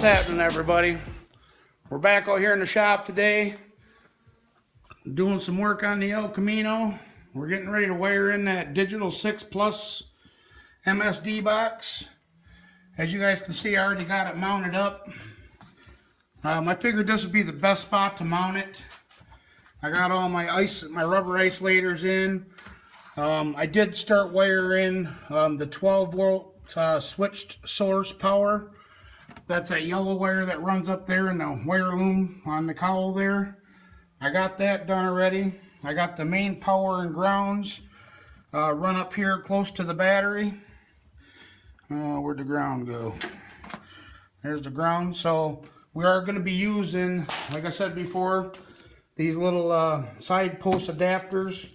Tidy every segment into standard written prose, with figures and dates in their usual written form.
happening, everybody? We're back out here in the shop today doing some work on the El Camino. We're getting ready to wire in that digital 6 Plus MSD box. As you guys can see, I already got it mounted up. I figured this would be the best spot to mount it. I got all my rubber isolators in. I did start wiring the 12 volt switched source power. That's that yellow wire that runs up there in the wire loom on the cowl there. I got that done already. I got the main power and grounds run up here close to the battery. Where'd the ground go? There's the ground. So we are going to be using, like I said before, these little side post adapters.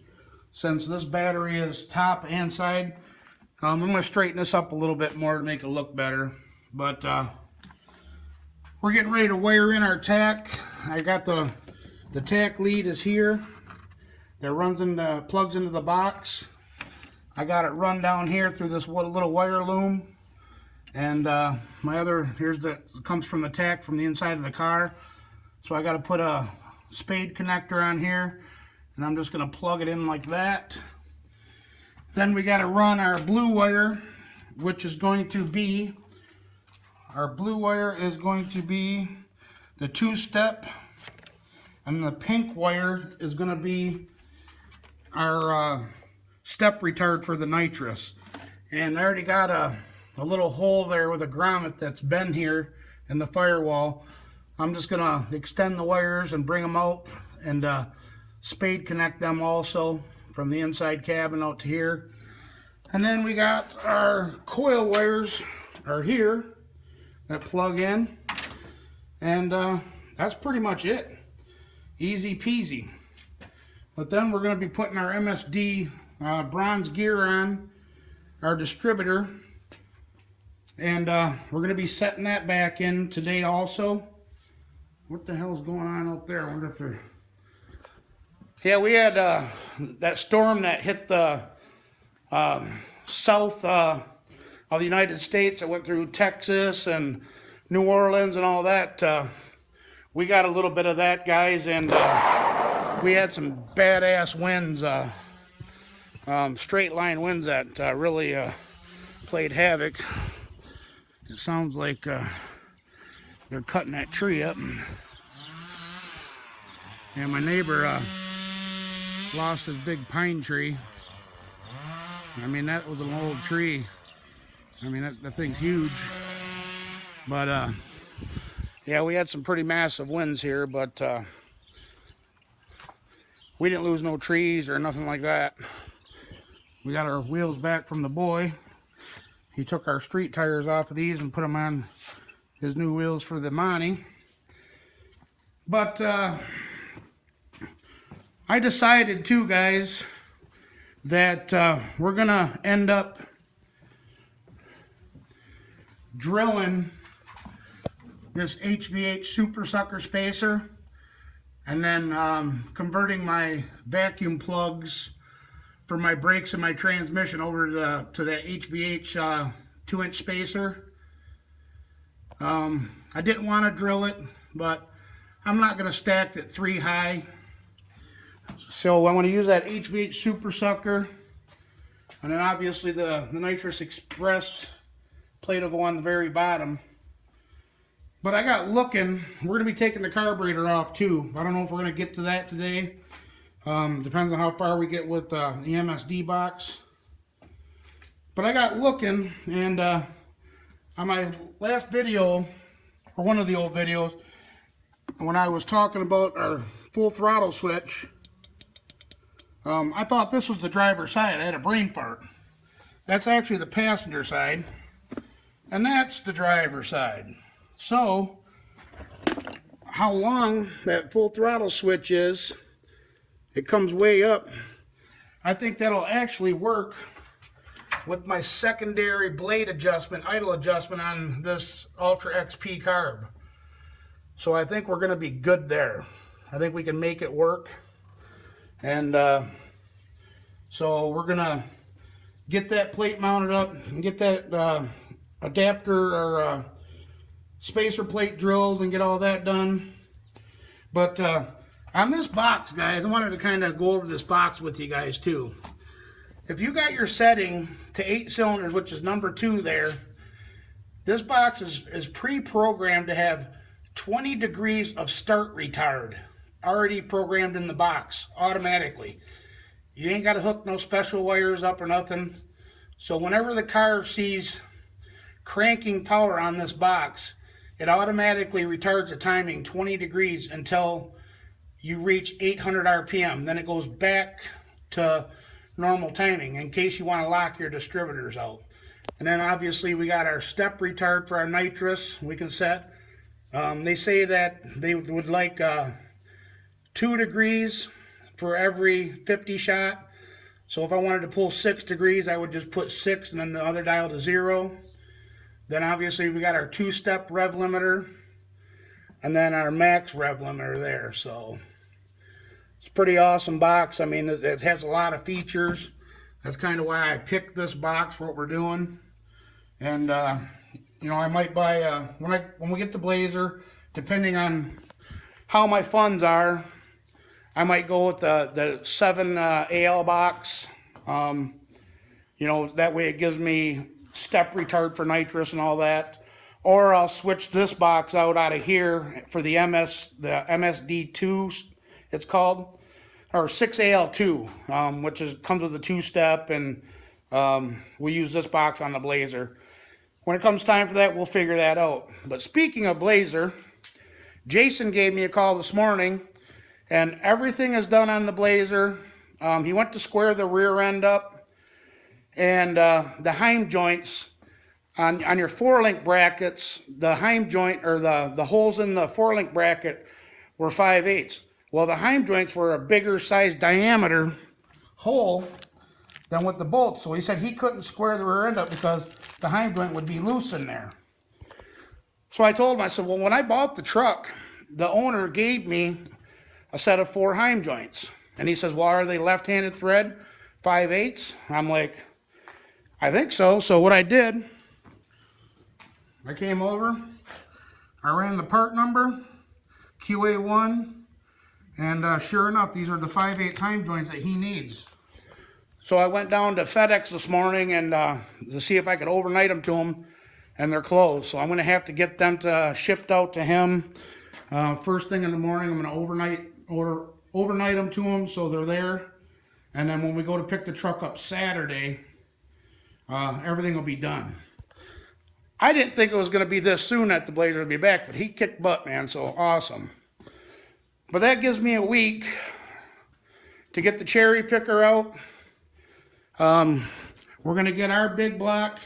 Since this battery is top and side, I'm going to straighten this up a little bit more to make it look better. But we're getting ready to wire in our tack. I got the tack lead is here. That runs into, plugs into the box. I got it run down here through this little wire loom. And my other, comes from the tack from the inside of the car. So I got to put a spade connector on here. And I'm just going to plug it in like that. Then we got to run our blue wire, which is going to be, our blue wire is going to be the 2-step. And the pink wire is going to be our step retard for the nitrous. And I already got a little hole there with a grommet that's been here in the firewall. I'm just going to extend the wires and bring them out and spade connect them also from the inside cabin out to here. And then we got our coil wires are here that plug in, and that's pretty much it. Easy peasy. But then we're going to be putting our MSD bronze gear on our distributor, and we're going to be setting that back in today also. What the hell's going on out there? I wonder if they're... Yeah, we had that storm that hit the south of the United States. It went through Texas and New Orleans and all that. We got a little bit of that, guys, and we had some badass winds, straight line winds that really played havoc. It sounds like they're cutting that tree up. And my neighbor lost his big pine tree. I mean, that was an old tree. I mean, that thing's huge. But yeah, we had some pretty massive winds here, but we didn't lose no trees or nothing like that. We got our wheels back from the boy. He took our street tires off of these and put them on his new wheels for the Monty. But I decided too, guys, that we're gonna end up drilling this HVH super sucker spacer and then converting my vacuum plugs for my brakes and my transmission over to the HVH 2-inch spacer. I didn't want to drill it, but I'm not going to stack it 3 high. So I want to use that HVH super sucker, and then obviously the nitrous express plate will go on the very bottom. But I got looking, we're going to be taking the carburetor off too. I don't know if we're going to get to that today. Depends on how far we get with the MSD box. But I got looking, and on my last video, or one of the old videos, when I was talking about our full throttle switch, I thought this was the driver's side. I had a brain fart. That's actually the passenger side, and that's the driver's side. So, how long that full throttle switch is, it comes way up. I think that'll actually work with my secondary blade adjustment, idle adjustment on this Ultra XP carb. So I think we're going to be good there. I think we can make it work. And so we're going to get that plate mounted up and get that adapter or spacer plate drilled and get all that done. But on this box, guys, I wanted to kind of go over this box with you guys too. If you got your setting to 8 cylinders, which is number 2 there, this box is pre-programmed to have 20 degrees of start retard already programmed in the box automatically. You ain't got to hook no special wires up or nothing. So whenever the car sees cranking power on this box, it automatically retards the timing 20 degrees until you reach 800 RPM. Then it goes back to normal timing in case you want to lock your distributors out. And then obviously we got our step retard for our nitrous we can set. They say that they would like 2 degrees for every 50 shot. So if I wanted to pull 6 degrees, I would just put 6 and then the other dial to 0. Then obviously we got our 2-step rev limiter and then our max rev limiter there. So it's a pretty awesome box. I mean, it has a lot of features. That's kind of why I picked this box for what we're doing. And you know, I might buy when we get the Blazer, depending on how my funds are, I might go with the 7 AL box. You know, that way it gives me step retard for nitrous and all that. Or I'll switch this box out of here for the MSD2, it's called, or 6AL2, which comes with a 2-step, and we use this box on the Blazer. When it comes time for that, we'll figure that out. But speaking of Blazer, Jason gave me a call this morning, and everything is done on the Blazer. He went to square the rear end up, and the heim joints on your 4-link brackets, the heim joint, or the holes in the 4-link bracket were 5/8. Well, the heim joints were a bigger size diameter hole than with the bolts. So he said he couldn't square the rear end up because the heim joint would be loose in there. So I told him, I said, well, when I bought the truck, the owner gave me a set of 4 heim joints. And he says, well, are they left-handed thread, 5/8? I'm like, I think so. So what I did, I came over, I ran the part number, QA1, and sure enough, these are the 5/8 heim joints that he needs. So I went down to FedEx this morning and to see if I could overnight them to him, and they're closed. So I'm going to have to get them shipped out to him first thing in the morning. I'm going to overnight them to him so they're there. And then when we go to pick the truck up Saturday, everything will be done. I didn't think it was going to be this soon that the Blazer would be back, but he kicked butt, man, so awesome. But that gives me a week to get the cherry picker out. We're going to get our big block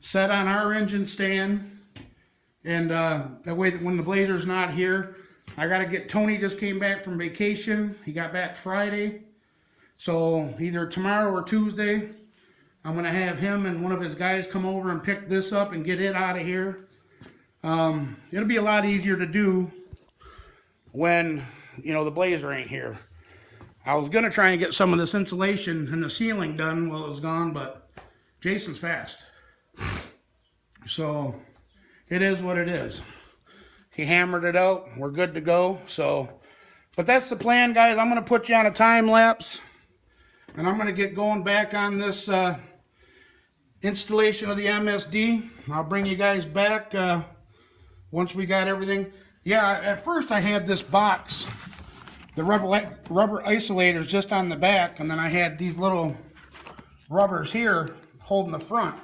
set on our engine stand, and that way when the Blazer's not here, I got to get, Tony just came back from vacation. He got back Friday, so either tomorrow or Tuesday I'm going to have him and one of his guys come over and pick this up and get it out of here. It'll be a lot easier to do when, you know, the Blazer ain't here. I was going to try and get some of this insulation and the ceiling done while it was gone, but Jason's fast. So it is what it is. He hammered it out. We're good to go. So, but that's the plan, guys. I'm going to put you on a time lapse, and I'm going to get going back on this installation of the MSD. I'll bring you guys back once we got everything. Yeah, at first I had this box, the rubber isolators just on the back, and then I had these little rubbers here holding the front.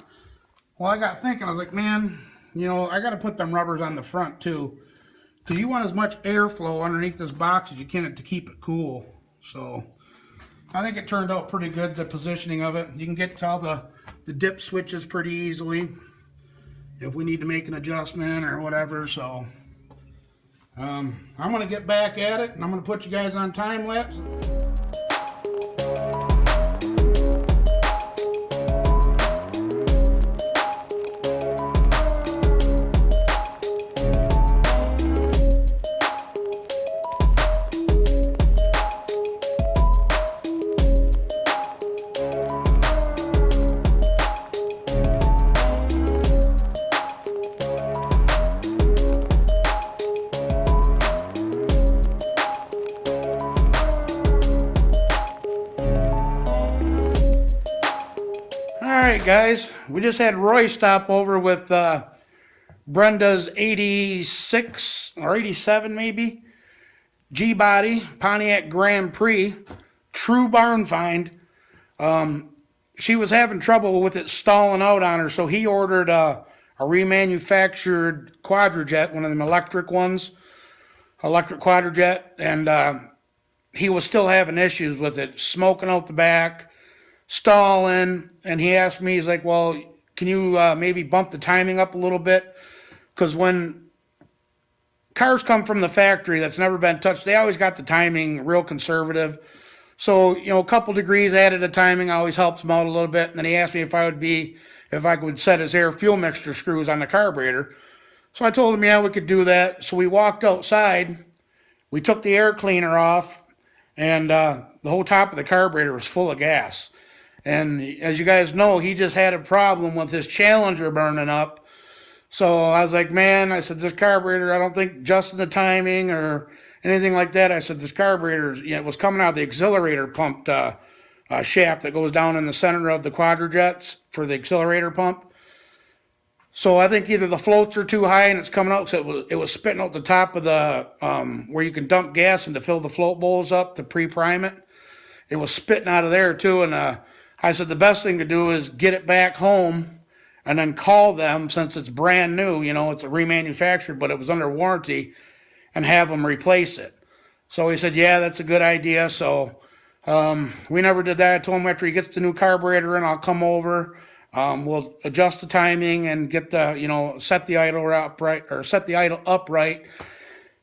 Well, I got thinking, I was like, man, you know, I got to put them rubbers on the front too, because you want as much airflow underneath this box as you can to keep it cool. So I think it turned out pretty good, the positioning of it. You can get to all the dip switches pretty easily if we need to make an adjustment or whatever. So I'm going to get back at it, and I'm going to put you guys on time lapse. Alright guys, we just had Roy stop over with Brenda's 86 or 87 maybe G-Body Pontiac Grand Prix, true barn find. She was having trouble with it stalling out on her, so he ordered a remanufactured Quadrajet, one of them electric ones, electric Quadrajet, and he was still having issues with it, smoking out the back, stalling, and he asked me, he's like, well, can you maybe bump the timing up a little bit? Because when cars come from the factory that's never been touched, they always got the timing real conservative. So, you know, a couple degrees added to timing always helps him out a little bit. And then he asked me if I could set his air fuel mixture screws on the carburetor. So I told him, yeah, we could do that. So we walked outside, we took the air cleaner off, and the whole top of the carburetor was full of gas. And as you guys know, he just had a problem with his Challenger burning up. So I was like, man, I said, this carburetor, I don't think adjusting the timing or anything like that. I said, this carburetor, it was coming out of the accelerator pumped shaft that goes down in the center of the Quadrajets for the accelerator pump. So I think either the floats are too high and it's coming out, so it was spitting out the top of the, where you can dump gas and to fill the float bowls up to pre-prime it. It was spitting out of there too, and I said the best thing to do is get it back home and then call them, since it's brand new, you know, it's a remanufactured, but it was under warranty, and have them replace it. So he said, yeah, that's a good idea. So we never did that. I told him after he gets the new carburetor in, I'll come over. We'll adjust the timing and get the, you know, set the idle upright,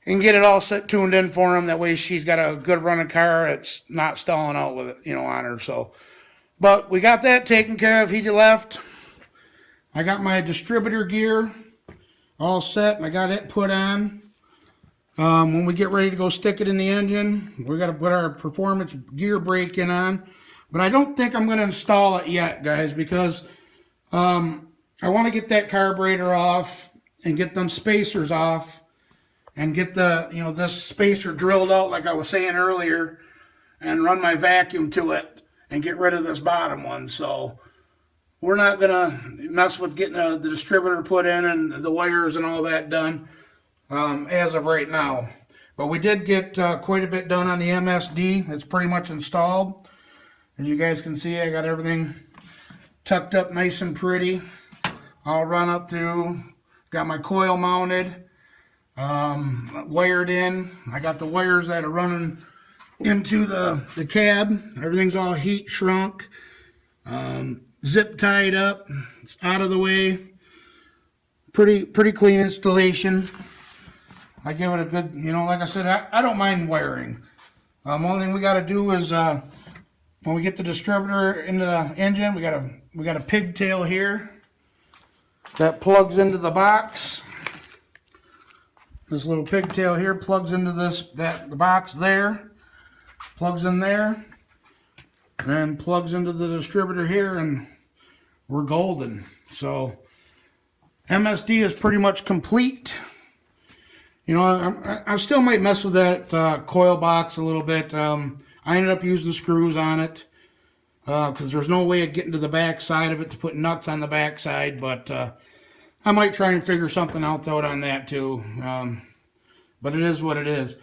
and get it all tuned in for him. That way she's got a good running car. It's not stalling out with it, you know, on her. So, but we got that taken care of. He left. I got my distributor gear all set, and I got it put on. When we get ready to go stick it in the engine, we got to put our performance gear brake in on. But I don't think I'm going to install it yet, guys, because I want to get that carburetor off and get them spacers off and get the, you know, this spacer drilled out like I was saying earlier, and run my vacuum to it and get rid of this bottom one. So we're not going to mess with getting the distributor put in and the wires and all that done as of right now. But we did get quite a bit done on the MSD. It's pretty much installed. As you guys can see, I got everything tucked up nice and pretty. I'll run up through. Got my coil mounted, wired in. I got the wires that are running into the cab. Everything's all heat shrunk. Zip tied up. It's out of the way. Pretty clean installation. I give it a good, you know, like I said, I don't mind wiring. Only thing we got to do is when we get the distributor into the engine, we got a pigtail here that plugs into the box. This little pigtail here plugs into the box there, plugs in there, and plugs into the distributor here, and we're golden. So MSD is pretty much complete. You know, I still might mess with that coil box a little bit. I ended up using screws on it because there's no way of getting to the back side of it to put nuts on the back side, but I might try and figure something else out on that too. But it is what it is.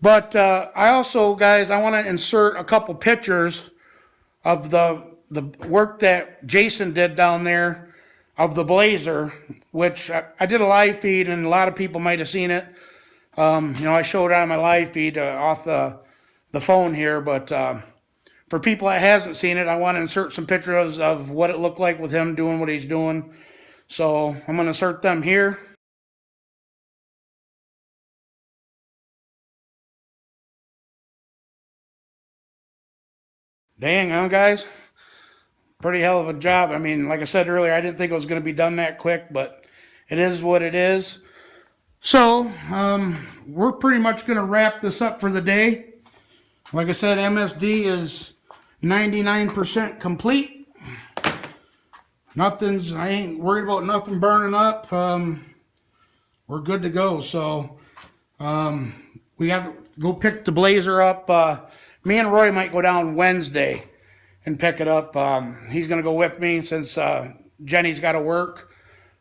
But I also, guys, I want to insert a couple pictures of the work that Jason did down there of the Blazer, which I did a live feed, and a lot of people might have seen it. You know, I showed it on my live feed off the phone here, but for people that hasn't seen it, I want to insert some pictures of what it looked like with him doing what he's doing. So I'm going to insert them here. Dang, huh, guys? Pretty hell of a job. I mean, like I said earlier, I didn't think it was going to be done that quick, but it is what it is. So, we're pretty much going to wrap this up for the day. Like I said, MSD is 99% complete. I ain't worried about nothing burning up. We're good to go. So, we got to go pick the Blazer up. Me and Roy might go down Wednesday and pick it up. He's going to go with me since Jenny's got to work.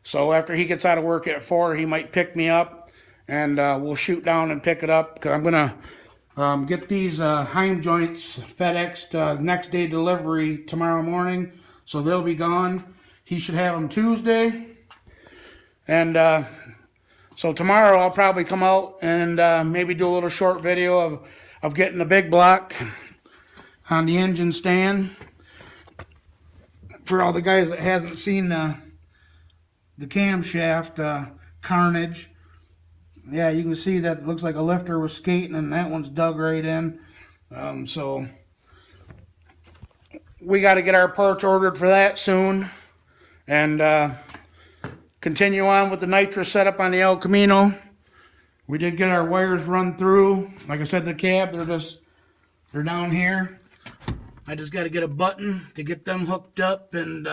So after he gets out of work at 4, he might pick me up, and we'll shoot down and pick it up. Because I'm going to get these Heim joints FedExed next day delivery tomorrow morning. So they'll be gone. He should have them Tuesday. And so tomorrow I'll probably come out and maybe do a little short video of getting the big block on the engine stand. For all the guys that hasn't seen the camshaft carnage. Yeah, you can see that it looks like a lifter was skating, and that one's dug right in. So we got to get our parts ordered for that soon, and continue on with the nitrous setup on the El Camino. We did get our wires run through. Like I said, the cab, they're down here. I just got to get a button to get them hooked up and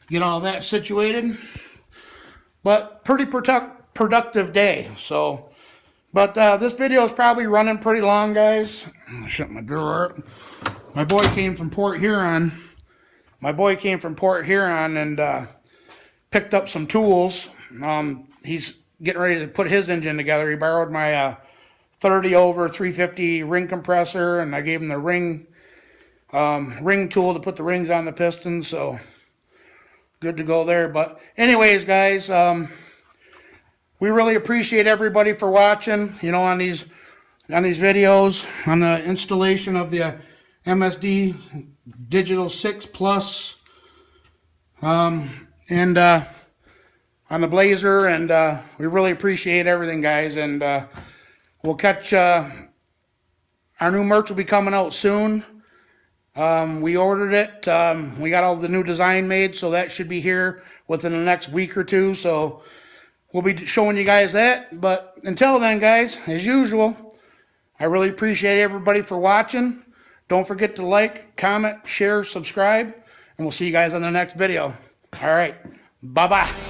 get all that situated. But pretty productive day. So, but this video is probably running pretty long, guys. I'll shut my drawer up. My boy came from Port Huron. And picked up some tools. He's getting ready to put his engine together. He borrowed my 30 over 350 ring compressor, and I gave him the ring tool to put the rings on the pistons. So good to go there. But anyways, guys, we really appreciate everybody for watching, you know, on these videos, on the installation of the MSD Digital 6 Plus, and on the Blazer, and we really appreciate everything, guys. And we'll catch, our new merch will be coming out soon. We ordered it. We got all the new design made, so that should be here within the next week or two. So we'll be showing you guys that. But until then, guys, as usual, I really appreciate everybody for watching. Don't forget to like, comment, share, subscribe, and we'll see you guys on the next video. All right. Bye-bye.